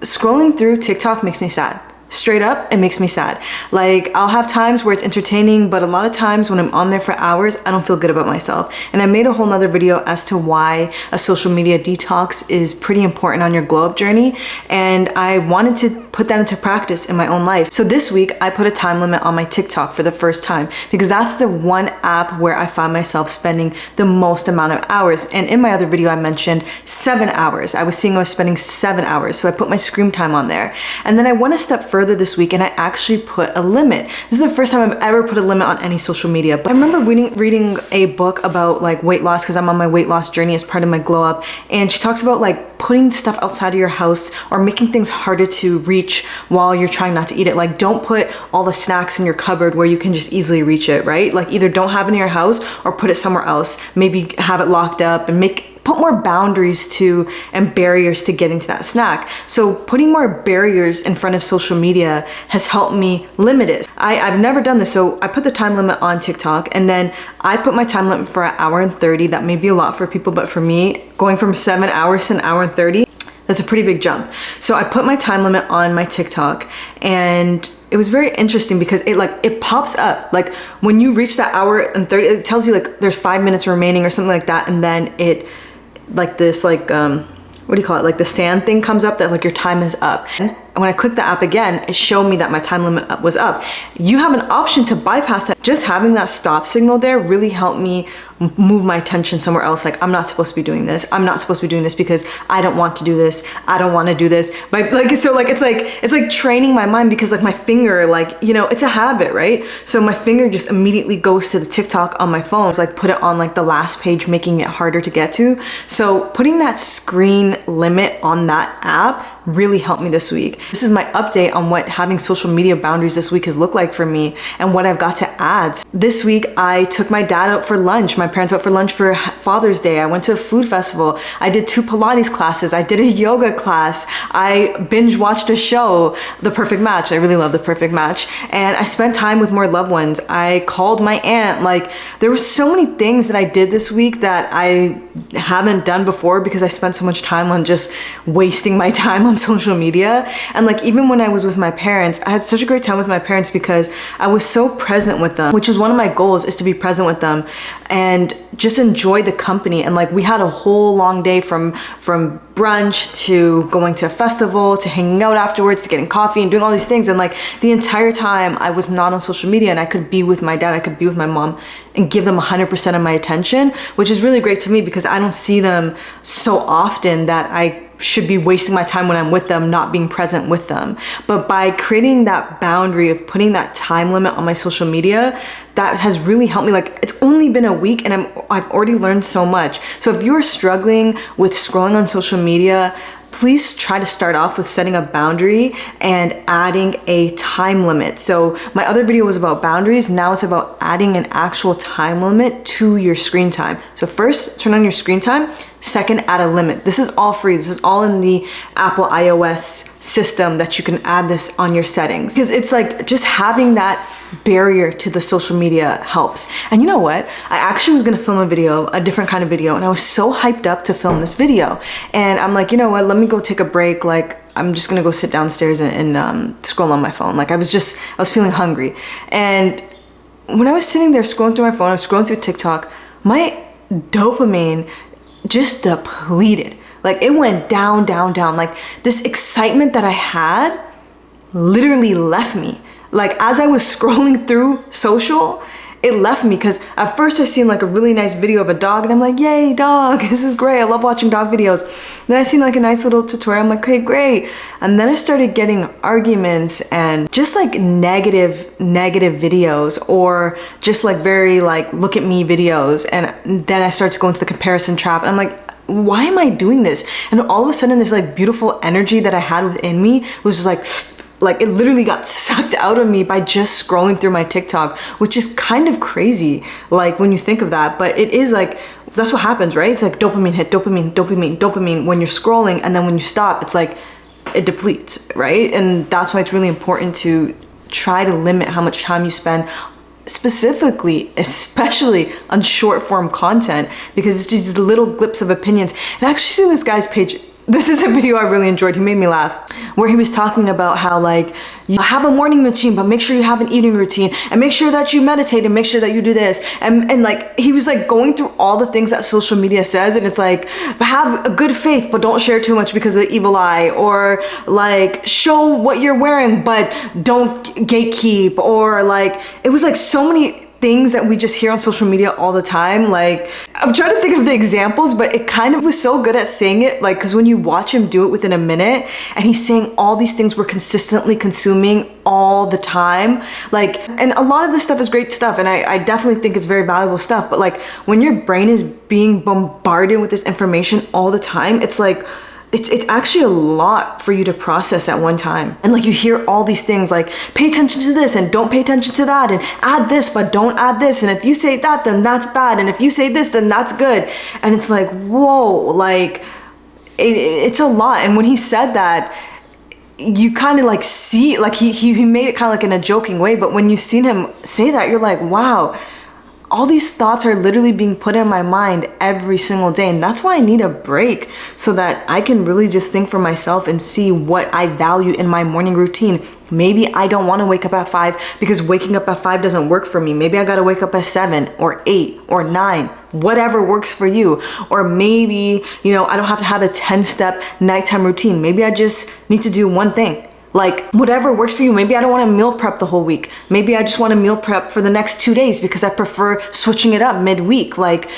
Scrolling through TikTok makes me sad. Straight up, it makes me sad. Like, I'll have times where it's entertaining, but a lot of times when I'm on there for hours, I don't feel good about myself. And I made a whole nother video as to why a social media detox is pretty important on your glow up journey. And I wanted to put that into practice in my own life. So this week, I put a time limit on my TikTok for the first time, because that's the one app where I find myself spending the most amount of hours. And in my other video, I mentioned 7 hours. I was seeing I was spending 7 hours. So I put my screen time on there. And then I went a step further this week and I actually put a limit. This is the first time I've ever put a limit on any social media. But I remember reading a book about like weight loss, because I'm on my weight loss journey as part of my glow up. And she talks about like putting stuff outside of your house or making things harder to reach while you're trying not to eat it. Like, don't put all the snacks in your cupboard where you can just easily reach it, right? Like, either don't have it in your house or put it somewhere else. Maybe have it locked up and put more boundaries to and barriers to getting to that snack. So putting more barriers in front of social media has helped me limit it. I've never done this, so I put the time limit on TikTok, and then I put my time limit for 1:30. That may be a lot for people, but for me, going from 7 hours to 1:30, that's a pretty big jump. So I put my time limit on my TikTok, and it was very interesting because it pops up. Like, when you reach that 1:30, it tells you like there's 5 minutes remaining or something like that, and then it like this what do you call it, like the sand thing comes up that like your time is up. And when I clicked the app again, it showed me that my time limit was up. You have an option to bypass that. Just having that stop signal there really helped me move my attention somewhere else. Like, I'm not supposed to be doing this. I'm not supposed to be doing this because I don't want to do this. I don't want to do this. But like, so like, it's like training my mind, because like my finger, like, you know, it's a habit, right? So my finger just immediately goes to the TikTok on my phone. It's like put it on like the last page, making it harder to get to. So putting that screen limit on that app really helped me this week. This is my update on what having social media boundaries this week has looked like for me and what I've got to add. This week, I took my dad out for lunch. My parents out for lunch for Father's Day. I went to a food festival. I did 2 Pilates classes. I did a yoga class. I binge watched a show, The Perfect Match. I really love The Perfect Match. And I spent time with more loved ones. I called my aunt. Like, there were so many things that I did this week that I haven't done before because I spent so much time on just wasting my time on social media. And like, even when I was with my parents, I had such a great time with my parents because I was so present with them, which was one of my goals, is to be present with them and just enjoy the company. And like, we had a whole long day from brunch to going to a festival to hanging out afterwards to getting coffee and doing all these things. And like, the entire time I was not on social media, and I could be with my dad, I could be with my mom and give them 100% of my attention, which is really great to me because I don't see them so often that I should be wasting my time when I'm with them, not being present with them. But by creating that boundary of putting that time limit on my social media, that has really helped me. Like, it's only been a week and I've already learned so much. So if you're struggling with scrolling on social media, please try to start off with setting a boundary and adding a time limit. So my other video was about boundaries. Now it's about adding an actual time limit to your screen time. So first, turn on your screen time. Second, add a limit. This is all free. This is all in the Apple iOS system that you can add this on your settings. Because it's like, just having that barrier to the social media helps. And you know what? I actually was gonna film a different kind of video, and I was so hyped up to film this video. And I'm like, you know what? Let me go take a break. Like, I'm just gonna go sit downstairs and scroll on my phone. Like, I was feeling hungry. And when I was sitting there scrolling through my phone, I was scrolling through TikTok, my dopamine just depleted. Like, it went down, down, down. Like, this excitement that I had literally left me. Like, as I was scrolling through social, it left me, because at first I seen like a really nice video of a dog and I'm like, yay, dog, this is great. I love watching dog videos. Then I seen like a nice little tutorial. I'm like, okay, great. And then I started getting arguments and just like negative videos, or just like very like look at me videos. And then I started to go into the comparison trap, and I'm like, why am I doing this? And all of a sudden, this like beautiful energy that I had within me was just like it literally got sucked out of me by just scrolling through my TikTok, which is kind of crazy, like when you think of that. But it is like, that's what happens, right? It's like dopamine hit, dopamine when you're scrolling, and then when you stop, it's like it depletes, right? And that's why it's really important to try to limit how much time you spend, especially on short form content, because it's just little glips of opinions. And I actually seen this guy's page This is a video I really enjoyed. He made me laugh, where he was talking about how like you have a morning routine, but make sure you have an evening routine, and make sure that you meditate, and make sure that you do this. And like he was like going through all the things that social media says, and it's like, have a good faith, but don't share too much because of the evil eye, or like show what you're wearing, but don't gatekeep, or like it was like so many things that we just hear on social media all the time. Like I'm trying to think of the examples, but it kind of was so good at saying it, like because when you watch him do it within a minute and he's saying all these things we're consistently consuming all the time, like, and a lot of this stuff is great stuff, and I definitely think it's very valuable stuff, but like when your brain is being bombarded with this information all the time, it's like it's actually a lot for you to process at one time. And like you hear all these things like pay attention to this and don't pay attention to that, and add this but don't add this, and if you say that then that's bad, and if you say this then that's good. And it's like, whoa, like it's a lot. And when he said that, you kind of like see, like he made it kind of like in a joking way, but when you seen him say that, you're like, wow, all these thoughts are literally being put in my mind every single day. And that's why I need a break, so that I can really just think for myself and see what I value in my morning routine. Maybe I don't want to wake up at 5 because waking up at 5 doesn't work for me. Maybe I got to wake up at 7 or 8 or 9, whatever works for you. Or maybe, you know, I don't have to have a 10-step nighttime routine. Maybe I just need to do one thing. Like whatever works for you. Maybe I don't want to meal prep the whole week. Maybe I just want to meal prep for the next 2 days because I prefer switching it up midweek. Like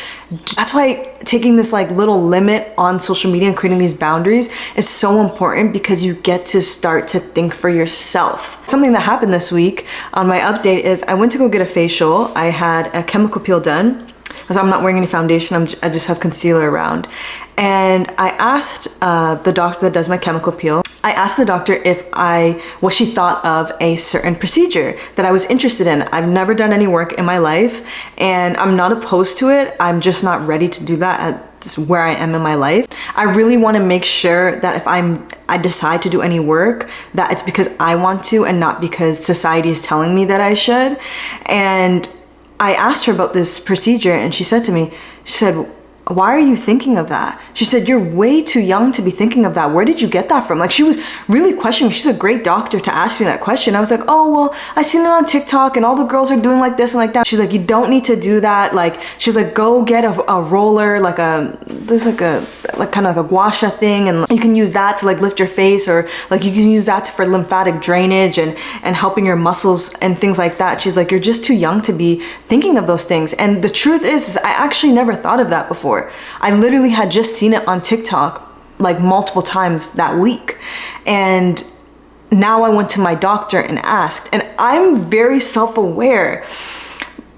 that's why taking this like little limit on social media and creating these boundaries is so important, because you get to start to think for yourself. Something that happened this week on my update is I went to go get a facial. I had a chemical peel done. So I'm not wearing any foundation, I just have concealer around. And I asked the doctor that does my chemical peel, I asked the doctor what she thought of a certain procedure that I was interested in. I've never done any work in my life, and I'm not opposed to it. I'm just not ready to do that at where I am in my life. I really want to make sure that if I decide to do any work, that it's because I want to and not because society is telling me that I should. And I asked her about this procedure, and she said to me, she said, why are you thinking of that? She said, you're way too young to be thinking of that. Where did you get that from? Like she was really questioning. She's a great doctor to ask me that question. I was like, oh, well, I seen it on TikTok and all the girls are doing like this and like that. She's like, you don't need to do that. Like, she's like, go get a roller, there's like kind of like a gua sha thing, and you can use that to like lift your face, or like you can use that for lymphatic drainage and helping your muscles and things like that. She's like, you're just too young to be thinking of those things. And the truth is I actually never thought of that before. I literally had just seen it on TikTok like multiple times that week. And now I went to my doctor and asked, and I'm very self-aware,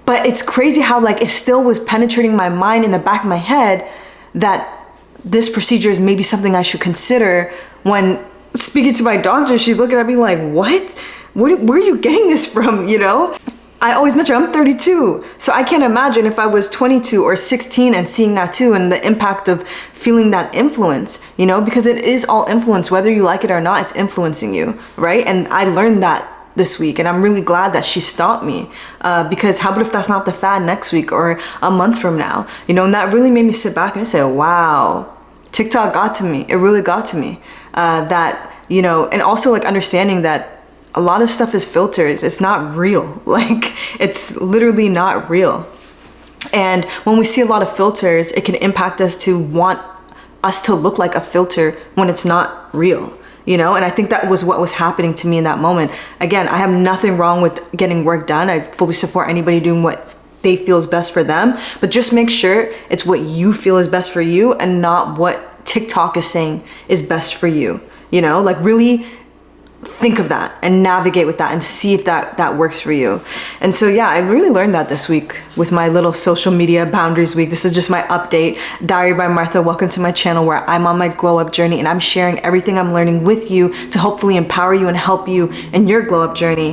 but it's crazy how like it still was penetrating my mind in the back of my head that this procedure is maybe something I should consider. When speaking to my doctor, she's looking at me like, what? Where are you getting this from, you know? I always mention I'm 32, so I can't imagine if I was 22 or 16 and seeing that too, and the impact of feeling that influence, you know, because it is all influence, whether you like it or not, it's influencing you, right? And I learned that this week, and I'm really glad that she stopped me, because how about if that's not the fad next week or a month from now, you know? And that really made me sit back and say, wow, TikTok got to me. It really got to me, that, you know, and also like understanding that a lot of stuff is filters. It's not real. Like it's literally not real. And when we see a lot of filters, it can impact us to want us to look like a filter when it's not real, you know? And I think that was what was happening to me in that moment. Again, I have nothing wrong with getting work done. I fully support anybody doing what they feel is best for them, but just make sure it's what you feel is best for you and not what TikTok is saying is best for you, you know? Like really think of that and navigate with that and see if that works for you. And so yeah, I really learned that this week with my little social media boundaries week. This is just my update. Diary by Martha. Welcome to my channel where I'm on my glow up journey and I'm sharing everything I'm learning with you to hopefully empower you and help you in your glow up journey.